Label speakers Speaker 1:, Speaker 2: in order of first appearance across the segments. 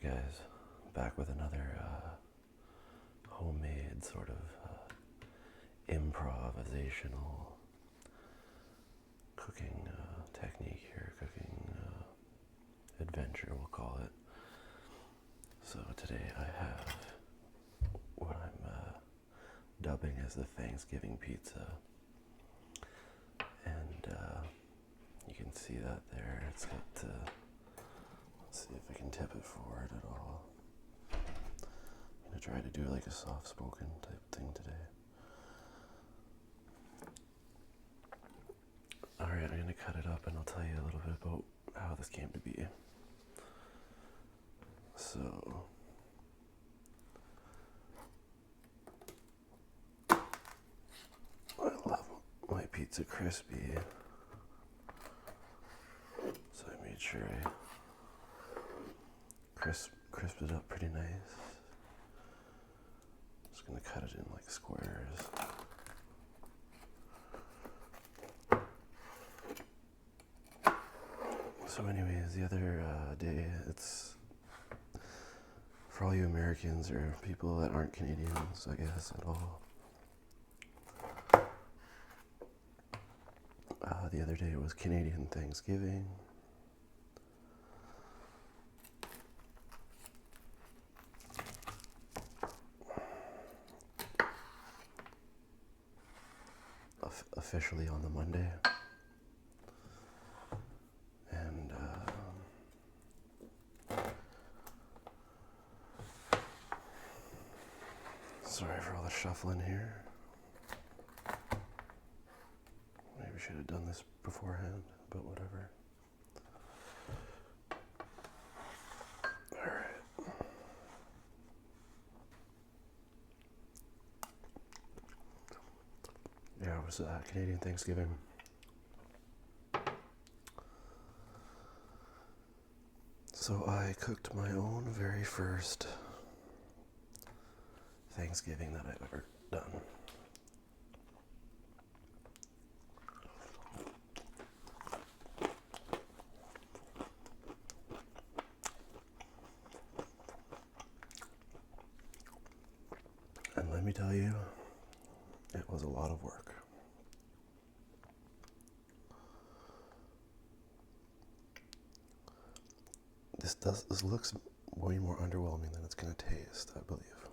Speaker 1: guys, back with another homemade sort of improvisational cooking technique here, cooking adventure, we'll call it. So today I have what I'm dubbing as the Thanksgiving pizza, and you can see that there. It's got, let's see if I can tip it forward at all. I'm going to try to do like a soft-spoken type thing today. Alright, I'm going to cut it up and I'll tell you a little bit about how this came to be. So, I love my pizza crispy, so I made sure I crisped it up pretty nice. Just going to cut it in like squares. So anyways, the other day, it's for all you Americans or people that aren't Canadians, I guess, at all. The other day was Canadian Thanksgiving. Officially on the Monday. And sorry for all the shuffling here. Maybe should have done this beforehand, but whatever. Alright. Yeah, it was Canadian Thanksgiving. So I cooked my own very first Thanksgiving that I've ever done. And let me tell you, it was a lot of work. This looks way more underwhelming than it's going to taste, I believe.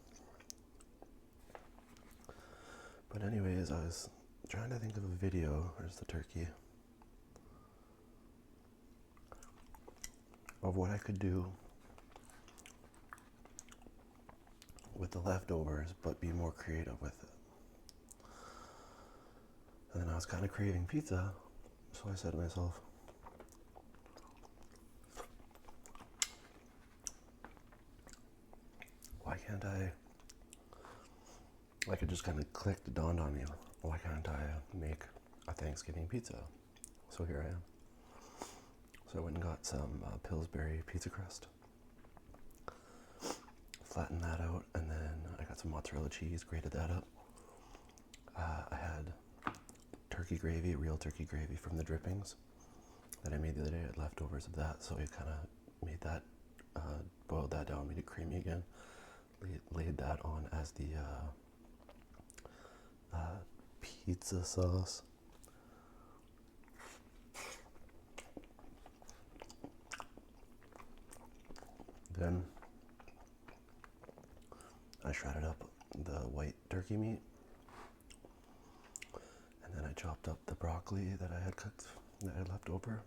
Speaker 1: But anyways, I was trying to think of a video, where's the turkey, of what I could do with the leftovers, but be more creative with it. And then I was kind of craving pizza, so I said to myself, why can't I it just kind of clicked, it dawned on me, why can't I make a Thanksgiving pizza? So here I am. So I went and got some Pillsbury pizza crust, flattened that out, and then I got some mozzarella cheese, grated that up. I had turkey gravy, real turkey gravy from the drippings that I made the other day. I had leftovers of that, so I kind of made that, boiled that down, made it creamy again, laid that on as the pizza sauce. Then I shredded up the white turkey meat, and then I chopped up the broccoli that I had cooked, that I had left over.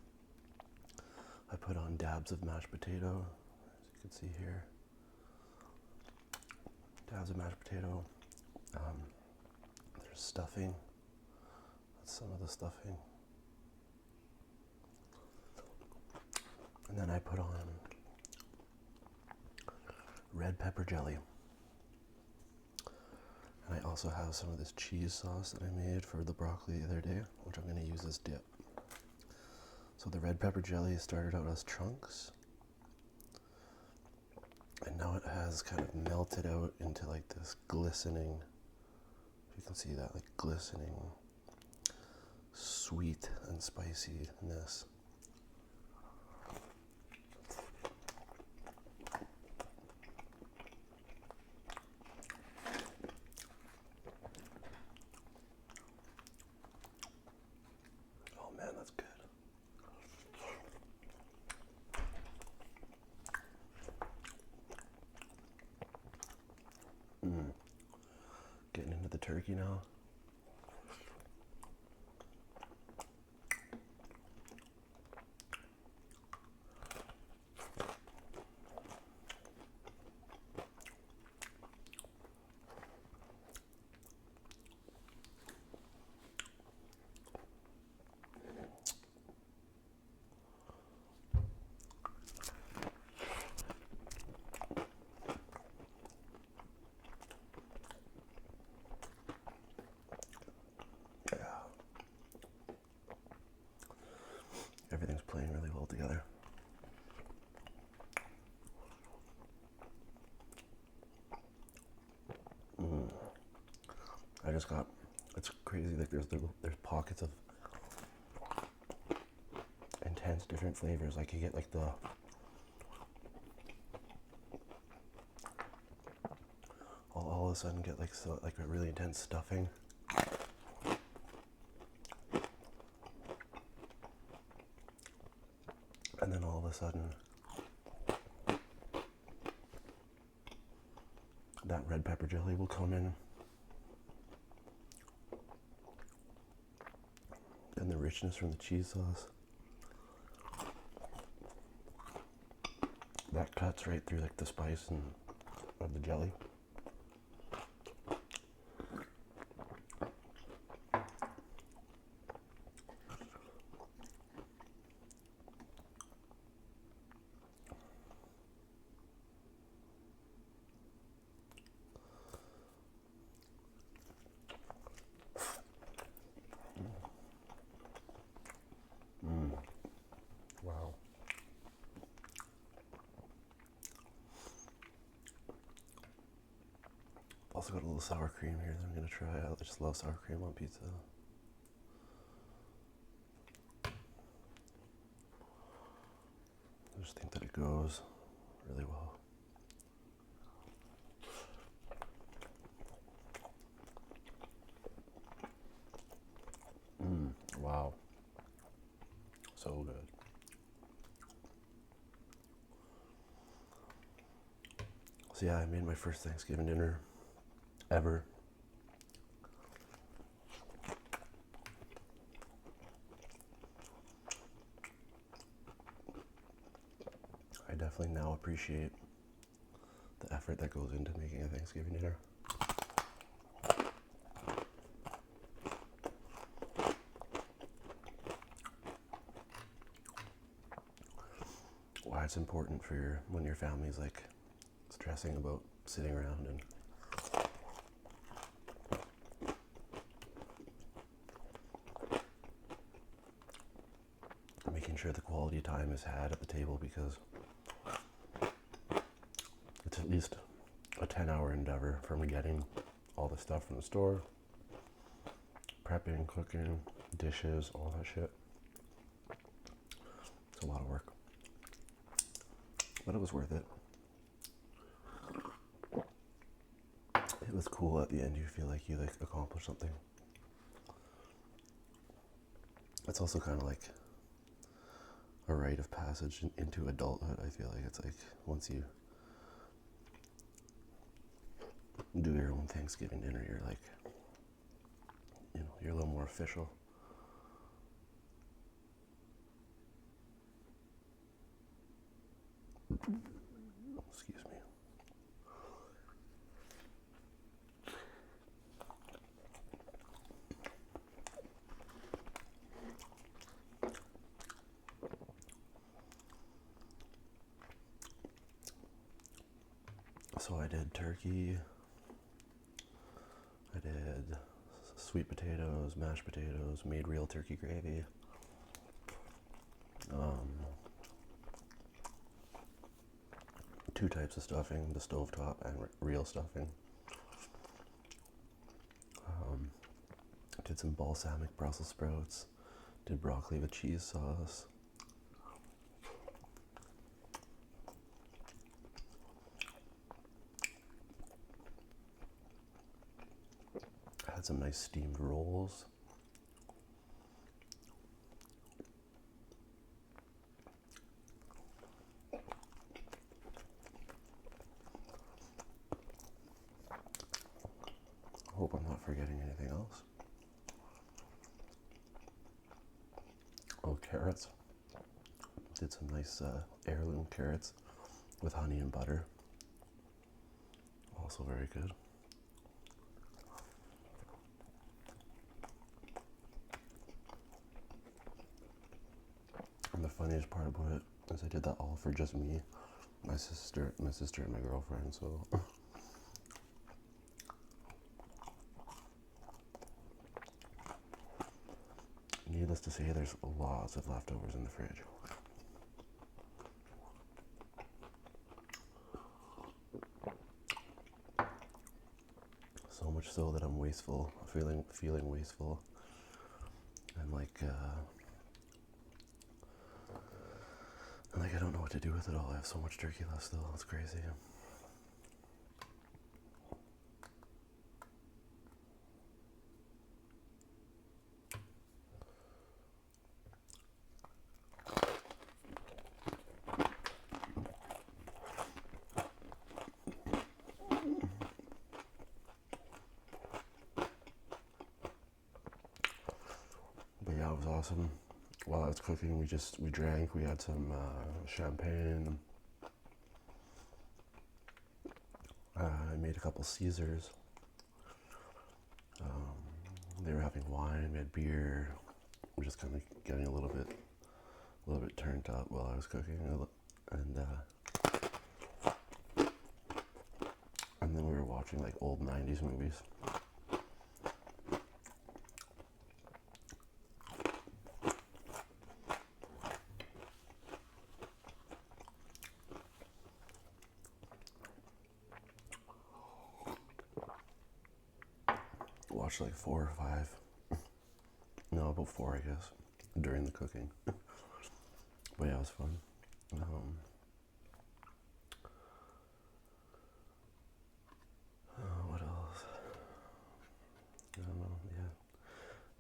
Speaker 1: I put on dabs of mashed potato, as you can see here. Dabs of mashed potato. There's stuffing. That's some of the stuffing. And then I put on red pepper jelly. And I also have some of this cheese sauce that I made for the broccoli the other day, which I'm going to use as dip. So the red pepper jelly started out as chunks, and now it has kind of melted out into like this glistening, if you can see that, like glistening, sweet and spiciness. turkey now. Everything's playing really well together. It's crazy, like there's pockets of intense different flavors. Like you get like all of a sudden get like a really intense stuffing. And then all of a sudden that red pepper jelly will come in. And the richness from the cheese sauce. That cuts right through like the spice and of the jelly. Wow. Also got a little sour cream here that I'm going to try out. I just love sour cream on pizza. I just think that it goes really well. Wow. So good. So yeah, I made my first Thanksgiving dinner ever. I definitely now appreciate the effort that goes into making a Thanksgiving dinner. Why it's important for when your family's like stressing about sitting around and making sure the quality time is had at the table, because it's at least a 10-hour endeavor from getting all the stuff from the store, prepping, cooking, dishes, all that shit. It's a lot of work, but it was worth it. It was cool at the end. You feel like you accomplished something. It's also kind of like a rite of passage into adulthood. I feel like it's like once you do your own Thanksgiving dinner, you're like, you're a little more official. Excuse me. So I did turkey, I did sweet potatoes, mashed potatoes, made real turkey gravy. Two types of stuffing, the stovetop and real stuffing. Did some balsamic Brussels sprouts, did broccoli with cheese sauce. I had some nice steamed rolls. hope I'm not forgetting anything else. Oh, carrots. Did some nice heirloom carrots with honey and butter. Also very good. And the funniest part about it is I did that all for just me, my sister, and my girlfriend. So needless to say, there's lots of leftovers in the fridge. So much so that I'm wasteful, feeling wasteful, and like I don't know what to do with it all. I have so much turkey left still. It's crazy. But yeah, it was awesome. While I was cooking, we drank. We had some champagne. I made a couple Caesars. They were having wine. We had beer. We're just kind of getting a little bit turned up while I was cooking, and then we were watching like old '90s movies. Watched like 4 or 5. No, about 4, I guess, during the cooking. But yeah, it was fun. What else? I don't know. Yeah.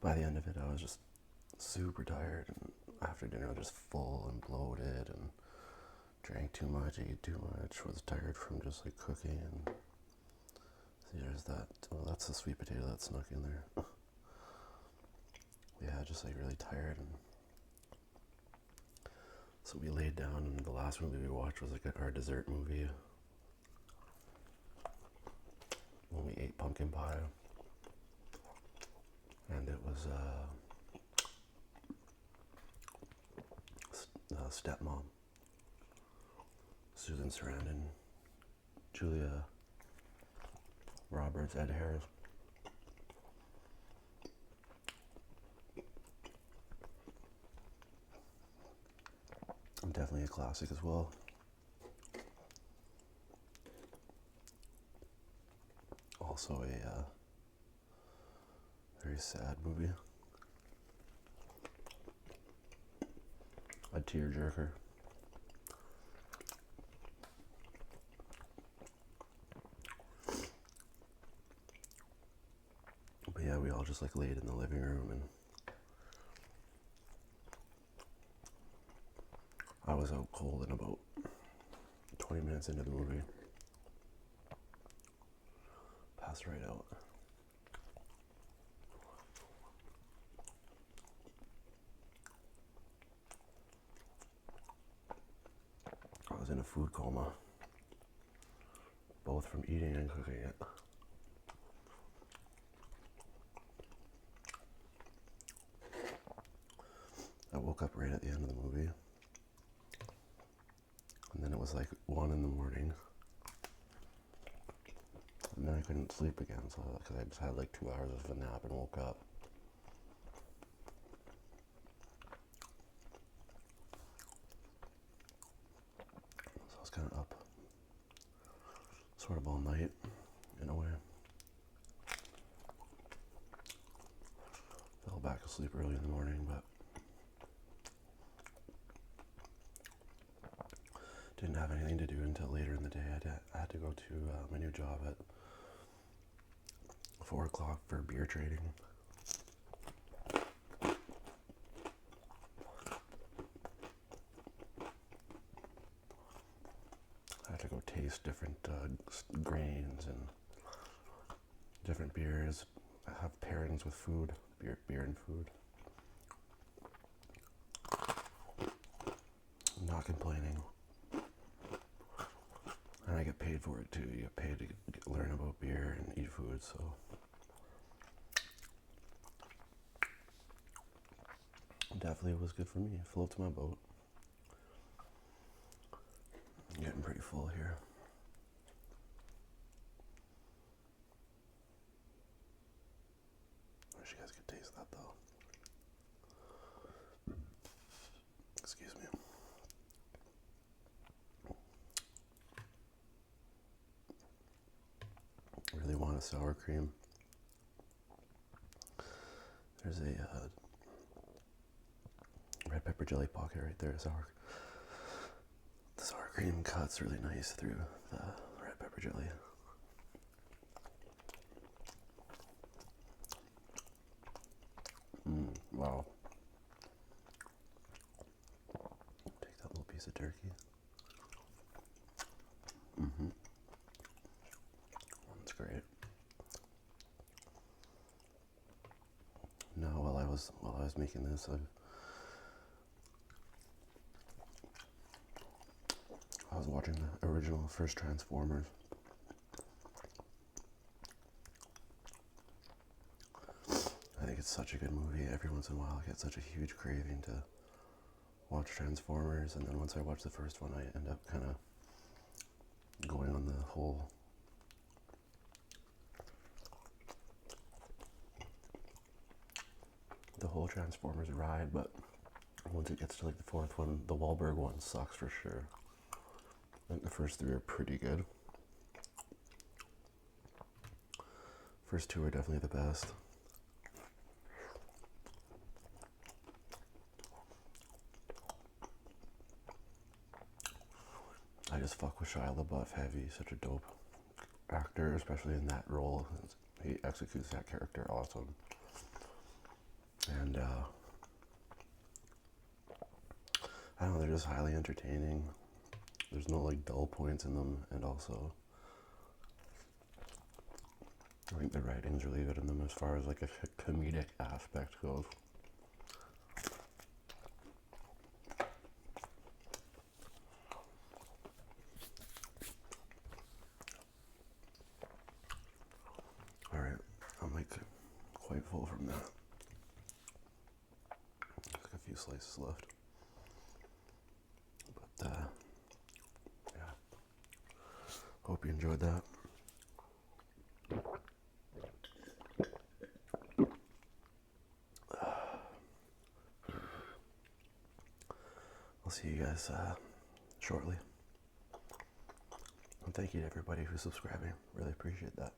Speaker 1: By the end of it, I was just super tired, and after dinner, I was just full and bloated, and drank too much, ate too much, was tired from just like cooking, and see, there's that. Oh, that's the sweet potato that snuck in there. Yeah, just like really tired, and so we laid down, and the last movie we watched was like our dessert movie when we ate pumpkin pie, and it was Stepmom, Susan Sarandon, Julia Roberts, Ed Harris. Definitely a classic as well. Also a very sad movie. A tearjerker. But yeah, we all just like laid in the living room, and I was out cold in about 20 minutes into the movie. Passed right out. I was in a food coma, both from eating and cooking it. I woke up right at the end of the movie, and then it was like 1 in the morning, and then I couldn't sleep again, so because I just had like 2 hours of a nap and woke up. So I was kind of up sort of all night in a way. Fell back asleep early in the morning, but didn't have anything to do until later in the day. I had to go to my new job at 4 o'clock for beer trading. I had to go taste different grains and different beers, have pairings with food, beer and food. I'm not complaining. And I get paid for it too. You get paid to learn about beer and eat food, so. Definitely was good for me. It floats my boat. I'm getting pretty full here. I wish you guys could taste that though. Excuse me. I really want a sour cream. There's a red pepper jelly pocket right there. The sour cream cuts really nice through the red pepper jelly. Wow. Take that little piece of turkey. That's great. No, while I was making this, I was watching the original first Transformers. I think it's such a good movie. Every once in a while I get such a huge craving to watch Transformers, and then once I watch the first one I end up kind of going on the whole Transformers ride, but once it gets to like the fourth one, the Wahlberg one sucks for sure. I think the first three are pretty good. First two are definitely the best. I just fuck with Shia LaBeouf heavy. He's such a dope actor, especially in that role. He executes that character awesome. And I don't know, they're just highly entertaining. There's no like dull points in them, and also I think the writing's really good in them as far as like a comedic aspect goes. Alright, I'm like quite full from that. Just a few slices left. But yeah. Hope you enjoyed that. I'll see you guys shortly. And thank you to everybody who's subscribing. Really appreciate that.